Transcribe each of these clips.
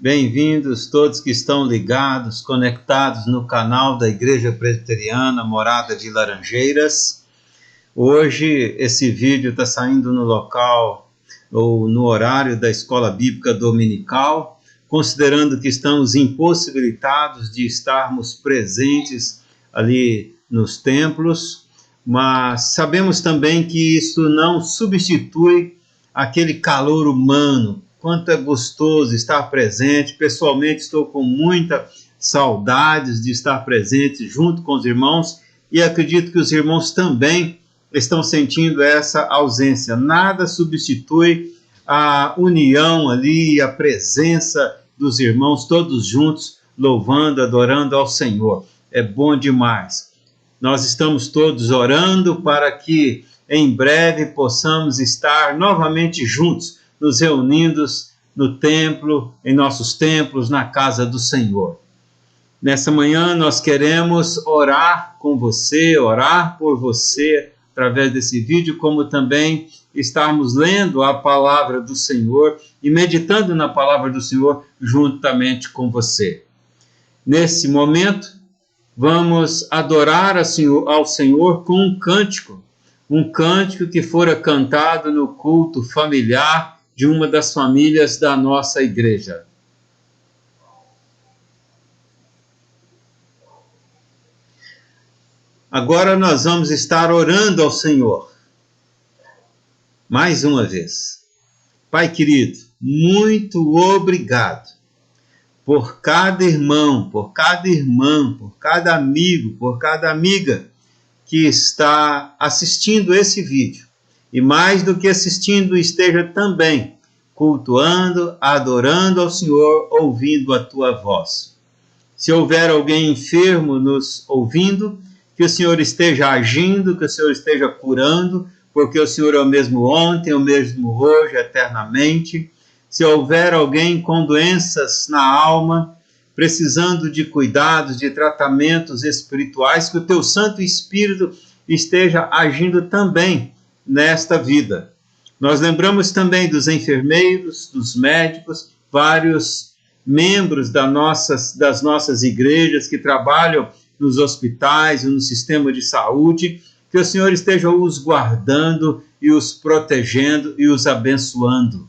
Bem-vindos todos que estão ligados, conectados no canal da Igreja Presbiteriana Morada de Laranjeiras. Hoje esse vídeo está saindo no local ou no horário da Escola Bíblica Dominical, considerando que estamos impossibilitados de estarmos presentes ali nos templos, mas sabemos também que isso não substitui aquele calor humano. Quanto é gostoso estar presente. Pessoalmente estou com muita saudades de estar presente junto com os irmãos e acredito que os irmãos também estão sentindo essa ausência. Nada substitui a união ali, a presença dos irmãos todos juntos, louvando, adorando ao Senhor. É bom demais. Nós estamos todos orando para que em breve possamos estar novamente juntos, nos reunindo no templo, em nossos templos, na casa do Senhor. Nessa manhã nós queremos orar com você, orar por você através desse vídeo, como também estarmos lendo a palavra do Senhor e meditando na palavra do Senhor juntamente com você. Nesse momento, vamos adorar ao Senhor com um cântico que fora cantado no culto familiar de uma das famílias da nossa igreja. Agora nós vamos estar orando ao Senhor. Mais uma vez. Pai querido, muito obrigado por cada irmão, por cada irmã, por cada amigo, por cada amiga que está assistindo esse vídeo. E mais do que assistindo, esteja também cultuando, adorando ao Senhor, ouvindo a tua voz. Se houver alguém enfermo nos ouvindo, que o Senhor esteja agindo, que o Senhor esteja curando, porque o Senhor é o mesmo ontem, o mesmo hoje, eternamente. Se houver alguém com doenças na alma, precisando de cuidados, de tratamentos espirituais, que o teu Santo Espírito esteja agindo também nesta vida. Nós lembramos também dos enfermeiros, dos médicos, vários membros das nossas igrejas que trabalham nos hospitais e no sistema de saúde, que o Senhor esteja os guardando e os protegendo e os abençoando.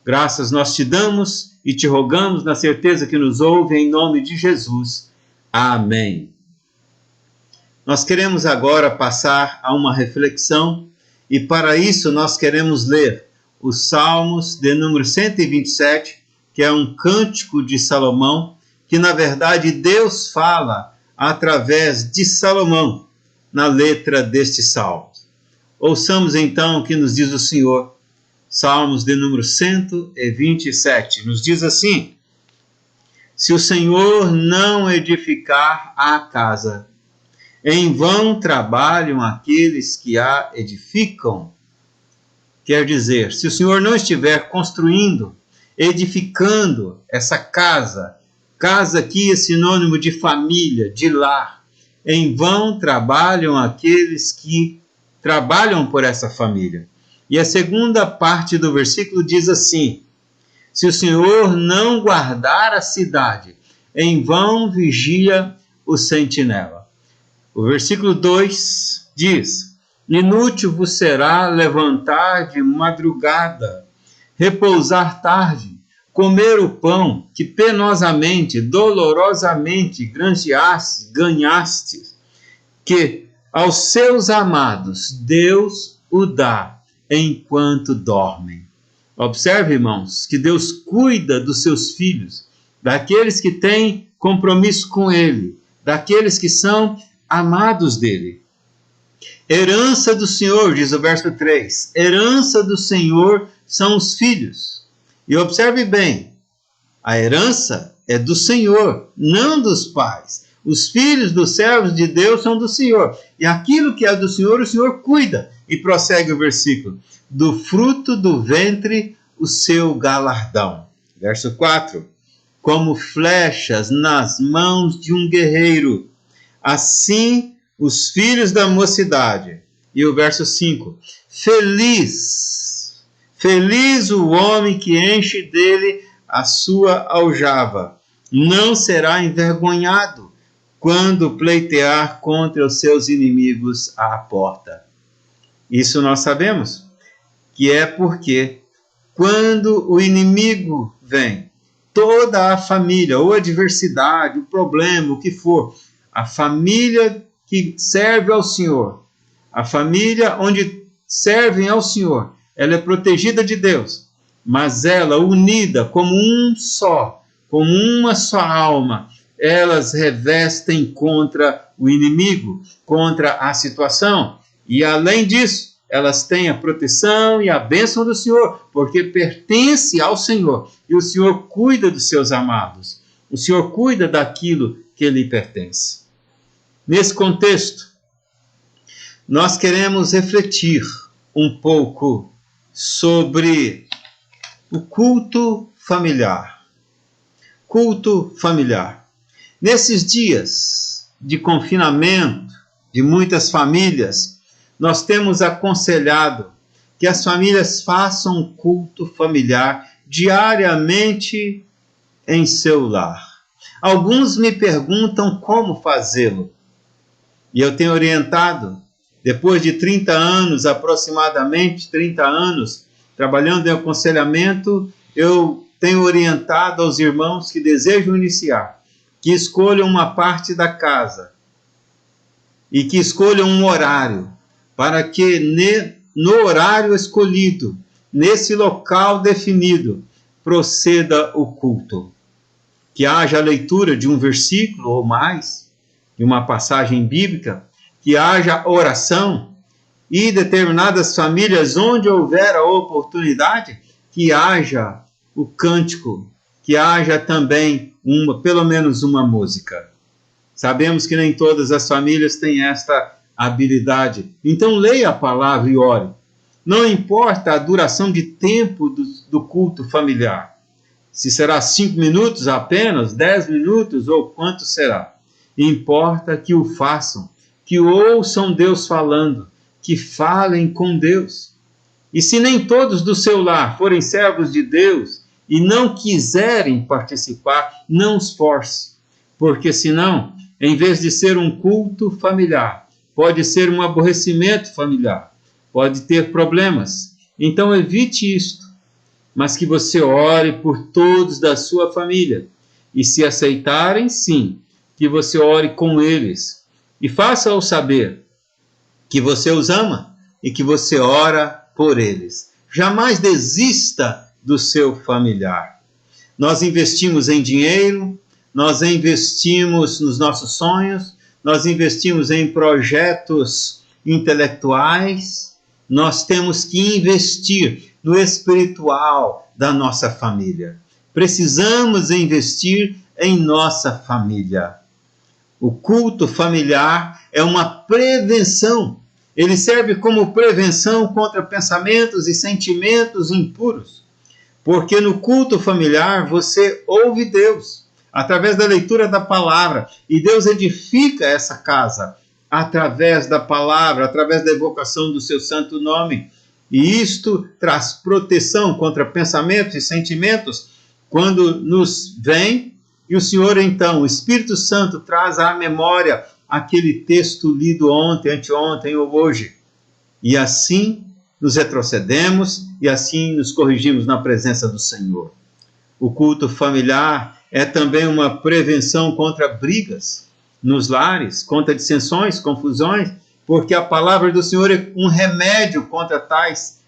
Graças nós te damos e te rogamos na certeza que nos ouve em nome de Jesus. Amém. Nós queremos agora passar a uma reflexão e para isso nós queremos ler os Salmos de número 127, que é um cântico de Salomão, que na verdade Deus fala através de Salomão na letra deste salmo. Ouçamos então o que nos diz o Senhor. Salmos de número 127, nos diz assim: se o Senhor não edificar a casa, em vão trabalham aqueles que a edificam. Quer dizer, se o Senhor não estiver construindo, edificando essa casa, casa aqui é sinônimo de família, de lar, em vão trabalham aqueles que trabalham por essa família. E a segunda parte do versículo diz assim: se o Senhor não guardar a cidade, em vão vigia o sentinela. O versículo 2 diz: inútil vos será levantar de madrugada, repousar tarde, comer o pão que penosamente, dolorosamente ganhastes, que aos seus amados Deus o dá enquanto dormem. Observe, irmãos, que Deus cuida dos seus filhos, daqueles que têm compromisso com Ele, daqueles que são amados dele. Herança do Senhor, diz o verso 3, herança do Senhor são os filhos. E observe bem, a herança é do Senhor, não dos pais. Os filhos dos servos de Deus são do Senhor. E aquilo que é do Senhor, o Senhor cuida. E prossegue o versículo: do fruto do ventre o seu galardão. Verso 4, como flechas nas mãos de um guerreiro, assim os filhos da mocidade. E o verso 5, feliz o homem que enche dele a sua aljava. Não será envergonhado quando pleitear contra os seus inimigos à porta. Isso nós sabemos, que é porque quando o inimigo vem, toda a família, ou a adversidade, o problema, o que for, a família que serve ao Senhor, a família onde servem ao Senhor, ela é protegida de Deus, mas ela, unida como um só, como uma só alma, elas revestem contra o inimigo, contra a situação, e além disso, elas têm a proteção e a bênção do Senhor, porque pertence ao Senhor, e o Senhor cuida dos seus amados, o Senhor cuida daquilo que lhe pertence. Nesse contexto, nós queremos refletir um pouco sobre o culto familiar. Culto familiar. Nesses dias de confinamento de muitas famílias, nós temos aconselhado que as famílias façam um culto familiar diariamente em seu lar. Alguns me perguntam como fazê-lo. E eu tenho orientado, depois de 30 anos, aproximadamente 30 anos, trabalhando em aconselhamento, eu tenho orientado aos irmãos que desejam iniciar, que escolham uma parte da casa e que escolham um horário, para que no horário escolhido, nesse local definido, proceda o culto. Que haja a leitura de um versículo ou mais, de uma passagem bíblica, que haja oração, e determinadas famílias, onde houver a oportunidade, que haja o cântico, que haja também pelo menos uma música. Sabemos que nem todas as famílias têm esta habilidade. Então leia a palavra e ore. Não importa a duração de tempo do culto familiar. Se será 5 minutos apenas, 10 minutos ou quanto será. Importa que o façam, que ouçam Deus falando, que falem com Deus. E se nem todos do seu lar forem servos de Deus e não quiserem participar, não os force, porque senão, em vez de ser um culto familiar, pode ser um aborrecimento familiar, pode ter problemas. Então evite isto, mas que você ore por todos da sua família. E se aceitarem, sim, que você ore com eles. E faça-o saber que você os ama e que você ora por eles. Jamais desista do seu familiar. Nós investimos em dinheiro, nós investimos nos nossos sonhos, nós investimos em projetos intelectuais, nós temos que investir no espiritual da nossa família. Precisamos investir em nossa família. O culto familiar é uma prevenção. Ele serve como prevenção contra pensamentos e sentimentos impuros. Porque no culto familiar você ouve Deus através da leitura da palavra. E Deus edifica essa casa através da palavra, através da evocação do seu santo nome. E isto traz proteção contra pensamentos e sentimentos quando nos vem. E o Senhor, então, o Espírito Santo traz à memória aquele texto lido ontem, anteontem ou hoje. E assim nos retrocedemos e assim nos corrigimos na presença do Senhor. O culto familiar é também uma prevenção contra brigas nos lares, contra dissensões, confusões, porque a palavra do Senhor é um remédio contra tais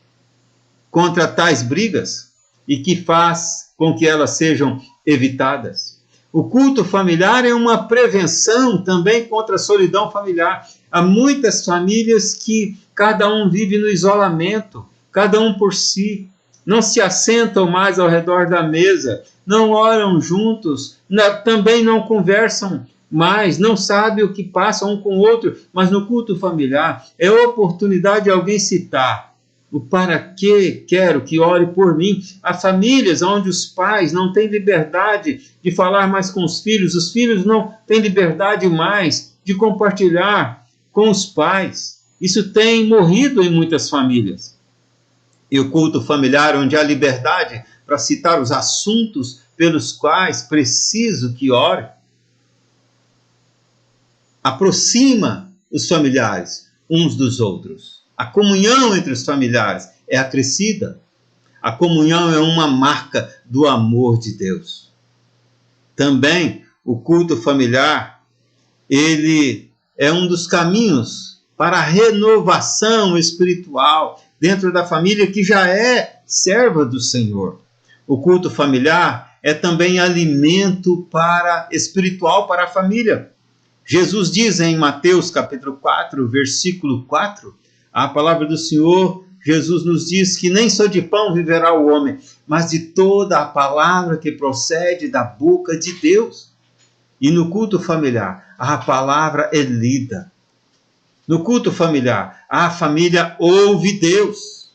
brigas e que faz com que elas sejam evitadas. O culto familiar é uma prevenção também contra a solidão familiar. Há muitas famílias que cada um vive no isolamento, cada um por si, não se assentam mais ao redor da mesa, não oram juntos, também não conversam mais, não sabem o que passa um com o outro, mas no culto familiar é oportunidade de alguém citar o para que quero que ore por mim. Há famílias onde os pais não têm liberdade de falar mais com os filhos não têm liberdade mais de compartilhar com os pais. Isso tem morrido em muitas famílias. E o culto familiar, onde há liberdade para citar os assuntos pelos quais preciso que ore, aproxima os familiares uns dos outros. A comunhão entre os familiares é acrescida. A comunhão é uma marca do amor de Deus. Também o culto familiar, ele é um dos caminhos para a renovação espiritual dentro da família que já é serva do Senhor. O culto familiar é também alimento espiritual para a família. Jesus diz em Mateus capítulo 4, versículo 4, a palavra do Senhor, Jesus nos diz que nem só de pão viverá o homem, mas de toda a palavra que procede da boca de Deus. E no culto familiar, a palavra é lida. No culto familiar, a família ouve Deus.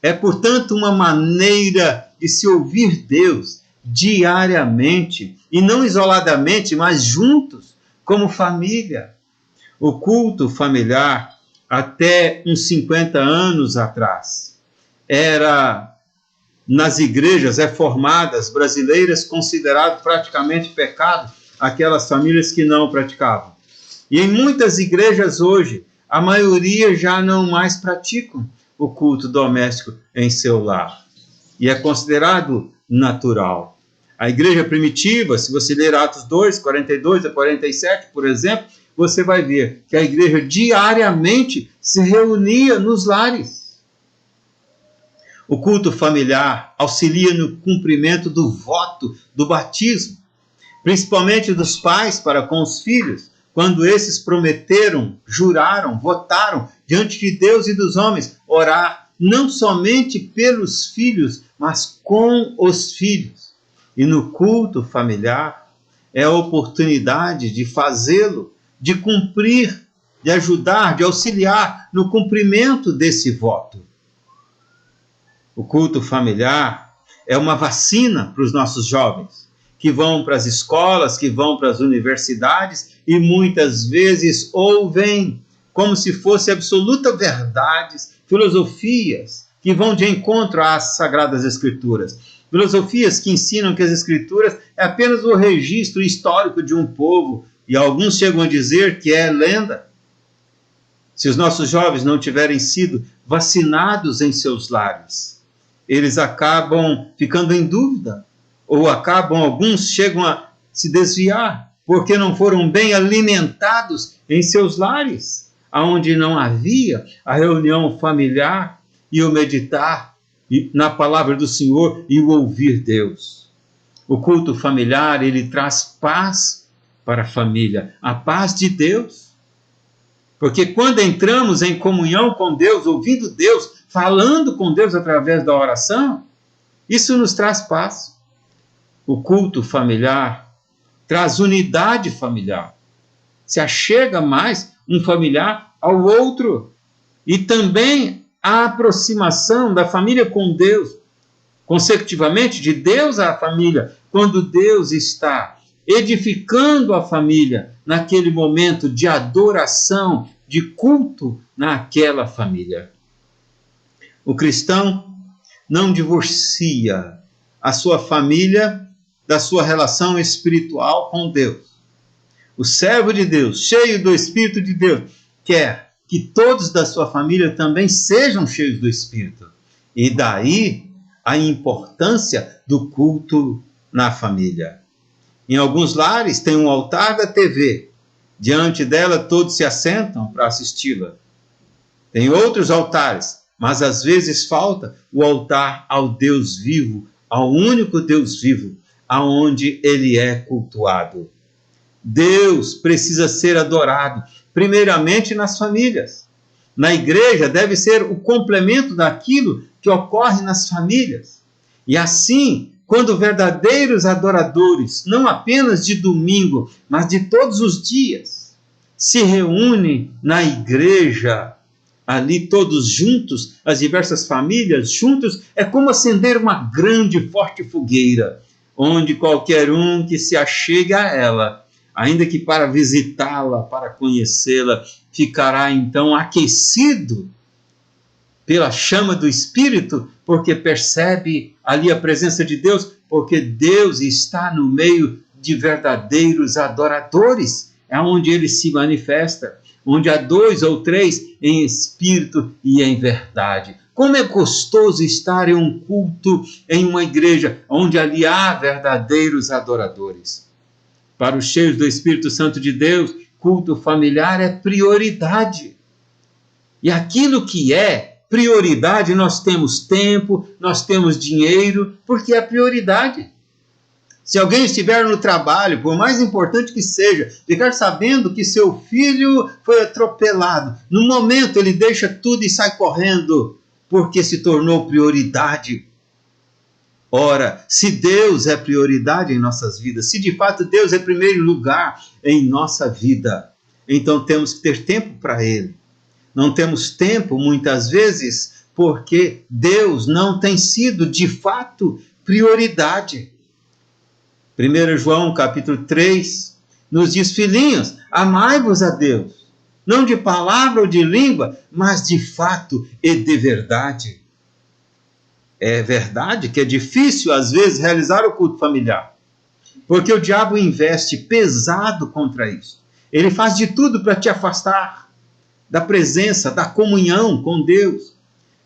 É, portanto, uma maneira de se ouvir Deus diariamente, e não isoladamente, mas juntos, como família. O culto familiar, até uns 50 anos atrás, era, nas igrejas reformadas brasileiras, considerado praticamente pecado aquelas famílias que não praticavam. E em muitas igrejas hoje, a maioria já não mais praticam o culto doméstico em seu lar. E é considerado natural. A igreja primitiva, se você ler Atos 2, 42 a 47, por exemplo, você vai ver que a igreja diariamente se reunia nos lares. O culto familiar auxilia no cumprimento do voto do batismo, principalmente dos pais para com os filhos, quando esses prometeram, juraram, votaram diante de Deus e dos homens, orar não somente pelos filhos, mas com os filhos. E no culto familiar é a oportunidade de fazê-lo, de cumprir, de ajudar, de auxiliar no cumprimento desse voto. O culto familiar é uma vacina para os nossos jovens, que vão para as escolas, que vão para as universidades e muitas vezes ouvem como se fossem absolutas verdades, filosofias que vão de encontro às Sagradas Escrituras. Filosofias que ensinam que as Escrituras é apenas o registro histórico de um povo, e alguns chegam a dizer que é lenda. Se os nossos jovens não tiverem sido vacinados em seus lares, eles acabam ficando em dúvida, ou alguns chegam a se desviar, porque não foram bem alimentados em seus lares, onde não havia a reunião familiar e o meditar na palavra do Senhor e o ouvir Deus. O culto familiar, ele traz paz para a família, a paz de Deus. Porque quando entramos em comunhão com Deus, ouvindo Deus, falando com Deus através da oração, isso nos traz paz. O culto familiar traz unidade familiar. Se achega mais um familiar ao outro. E também a aproximação da família com Deus, consecutivamente de Deus à família, quando Deus está edificando a família naquele momento de adoração, de culto naquela família. O cristão não divorcia a sua família da sua relação espiritual com Deus. O servo de Deus, cheio do Espírito de Deus, quer que todos da sua família também sejam cheios do Espírito. E daí a importância do culto na família. Em alguns lares tem um altar da TV. Diante dela todos se assentam para assisti-la. Tem outros altares, mas às vezes falta o altar ao Deus vivo, ao único Deus vivo, aonde ele é cultuado. Deus precisa ser adorado, primeiramente nas famílias. Na igreja deve ser o complemento daquilo que ocorre nas famílias. E assim, quando verdadeiros adoradores, não apenas de domingo, mas de todos os dias, se reúnem na igreja, ali todos juntos, as diversas famílias juntos, é como acender uma grande e forte fogueira, onde qualquer um que se achega a ela, ainda que para visitá-la, para conhecê-la, ficará então aquecido pela chama do Espírito, porque percebe ali a presença de Deus, porque Deus está no meio de verdadeiros adoradores, é onde ele se manifesta, onde há 2 ou 3 em espírito e em verdade. Como é gostoso estar em um culto, em uma igreja, onde ali há verdadeiros adoradores. Para os cheios do Espírito Santo de Deus, culto familiar é prioridade. E aquilo que é prioridade, nós temos tempo, nós temos dinheiro, porque é prioridade. Se alguém estiver no trabalho, por mais importante que seja, ficar sabendo que seu filho foi atropelado, no momento ele deixa tudo e sai correndo, porque se tornou prioridade. Ora, se Deus é prioridade em nossas vidas, se de fato Deus é primeiro lugar em nossa vida, então temos que ter tempo para Ele. Não temos tempo, muitas vezes, porque Deus não tem sido de fato prioridade. 1 João capítulo 3 nos diz: filhinhos, amai-vos a Deus, não de palavra ou de língua, mas de fato e de verdade. É verdade que é difícil às vezes realizar o culto familiar, porque o diabo investe pesado contra isso. Ele faz de tudo para te afastar da presença, da comunhão com Deus,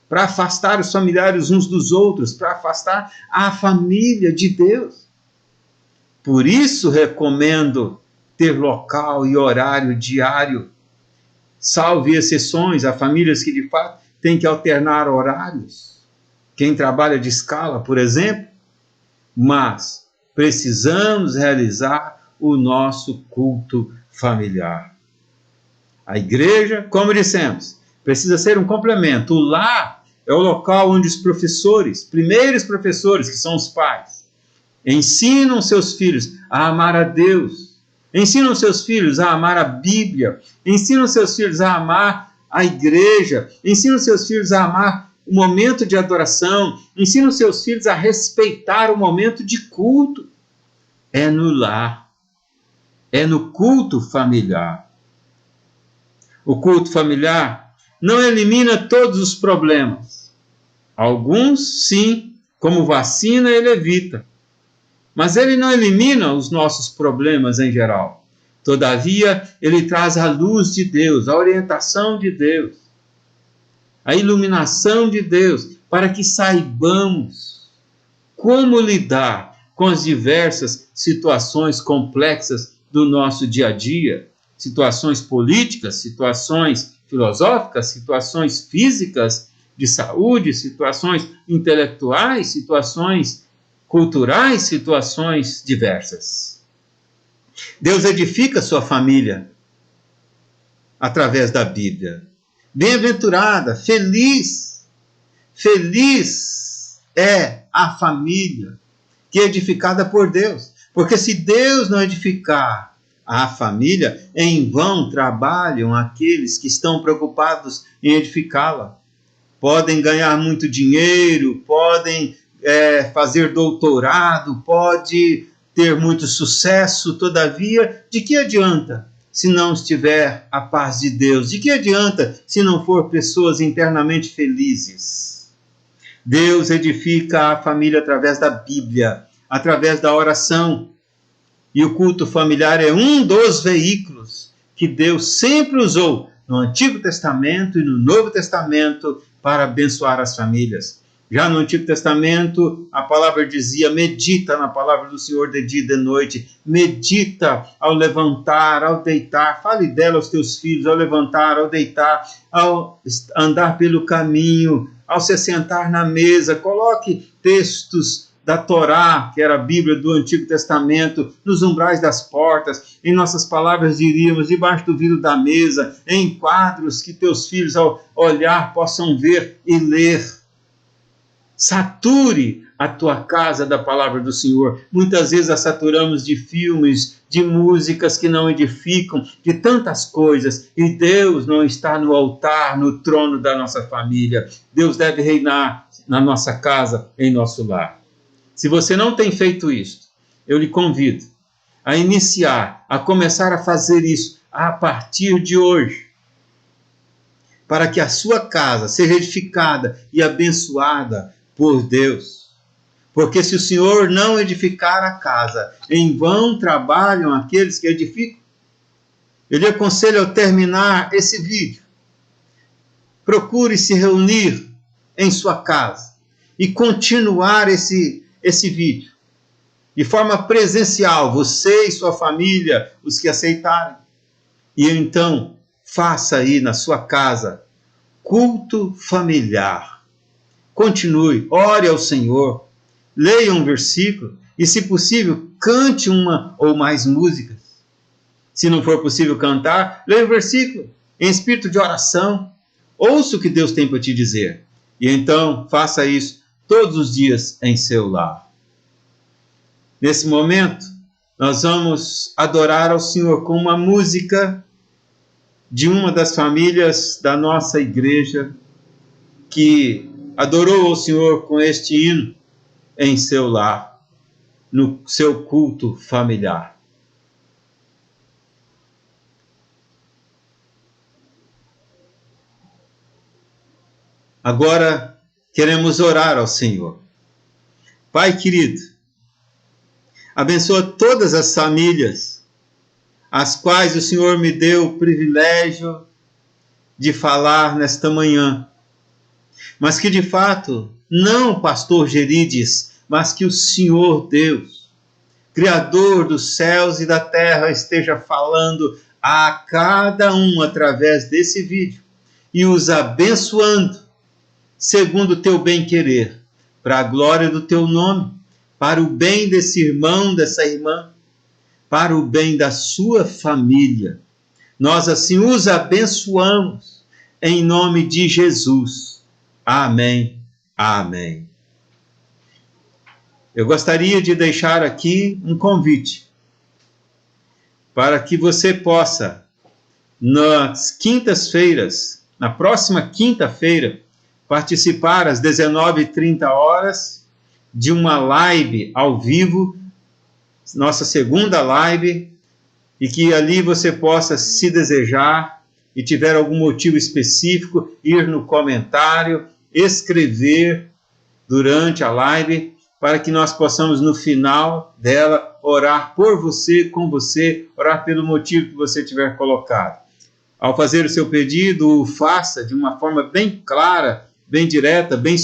para afastar os familiares uns dos outros, para afastar a família de Deus. Por isso recomendo ter local e horário diário. Salve exceções, há famílias que de fato têm que alternar horários. Quem trabalha de escala, por exemplo. Mas precisamos realizar o nosso culto familiar. A igreja, como dissemos, precisa ser um complemento. O lar é o local onde os professores, primeiros professores, que são os pais, ensinam seus filhos a amar a Deus, ensinam seus filhos a amar a Bíblia, ensinam seus filhos a amar a igreja, ensinam seus filhos a amar o momento de adoração, ensinam seus filhos a respeitar o momento de culto. É no lar, é no culto familiar. O culto familiar não elimina todos os problemas. Alguns, sim, como vacina, ele evita. Mas ele não elimina os nossos problemas em geral. Todavia, ele traz a luz de Deus, a orientação de Deus, a iluminação de Deus, para que saibamos como lidar com as diversas situações complexas do nosso dia a dia, situações políticas, situações filosóficas, situações físicas, de saúde, situações intelectuais, situações culturais, situações diversas. Deus edifica sua família através da Bíblia. Bem-aventurada, feliz é a família que é edificada por Deus. Porque se Deus não edificar a família, em vão trabalham aqueles que estão preocupados em edificá-la. Podem ganhar muito dinheiro, podem fazer doutorado, pode ter muito sucesso, todavia, de que adianta se não estiver a paz de Deus? De que adianta se não for pessoas internamente felizes? Deus edifica a família através da Bíblia, através da oração. E o culto familiar é um dos veículos que Deus sempre usou no Antigo Testamento e no Novo Testamento para abençoar as famílias. Já no Antigo Testamento, a palavra dizia: medita na palavra do Senhor de dia e de noite, medita ao levantar, ao deitar, fale dela aos teus filhos, ao levantar, ao deitar, ao andar pelo caminho, ao se sentar na mesa. Coloque textos da Torá, que era a Bíblia do Antigo Testamento, nos umbrais das portas, em nossas palavras diríamos, debaixo do vidro da mesa, em quadros que teus filhos ao olhar possam ver e ler. Sature a tua casa da palavra do Senhor. Muitas vezes a saturamos de filmes, de músicas que não edificam, de tantas coisas, e Deus não está no altar, no trono da nossa família. Deus deve reinar na nossa casa, em nosso lar. Se você não tem feito isso, eu lhe convido a iniciar, a começar a fazer isso a partir de hoje. para que a sua casa seja edificada e abençoada por Deus. Porque se o Senhor não edificar a casa, em vão trabalham aqueles que edificam. Eu lhe aconselho ao terminar esse vídeo, procure se reunir em sua casa e continuar esse vídeo de forma presencial, você e sua família, os que aceitarem. E então, faça aí na sua casa culto familiar. Continue, ore ao Senhor, leia um versículo e, se possível, cante uma ou mais músicas. Se não for possível cantar, leia o versículo em espírito de oração. Ouça o que Deus tem para te dizer. E então, faça isso todos os dias em seu lar. Nesse momento, nós vamos adorar ao Senhor com uma música de uma das famílias da nossa igreja que adorou ao Senhor com este hino em seu lar, no seu culto familiar. Agora queremos orar ao Senhor. Pai querido, abençoa todas as famílias as quais o Senhor me deu o privilégio de falar nesta manhã, mas que de fato não o pastor Gerides, mas que o Senhor Deus, Criador dos céus e da terra, esteja falando a cada um através desse vídeo e os abençoando segundo o teu bem-querer, para a glória do teu nome, para o bem desse irmão, dessa irmã, para o bem da sua família. Nós assim os abençoamos, em nome de Jesus. Amém. Amém. Eu gostaria de deixar aqui um convite para que você possa, nas quintas-feiras, na próxima quinta-feira, participar às 19h30 de uma live ao vivo, nossa segunda live, e que ali você possa, se desejar e tiver algum motivo específico, ir no comentário, escrever durante a live, para que nós possamos no final dela orar por você, com você, orar pelo motivo que você tiver colocado. Ao fazer o seu pedido, o faça de uma forma bem clara, bem direta, bem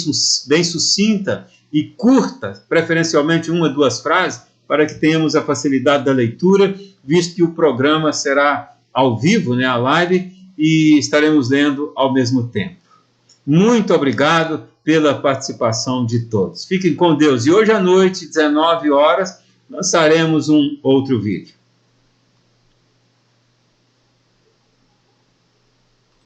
sucinta e curta, preferencialmente 1 ou 2 frases, para que tenhamos a facilidade da leitura, visto que o programa será ao vivo, né, a live, e estaremos lendo ao mesmo tempo. Muito obrigado pela participação de todos. Fiquem com Deus. E hoje à noite, 19h, lançaremos um outro vídeo.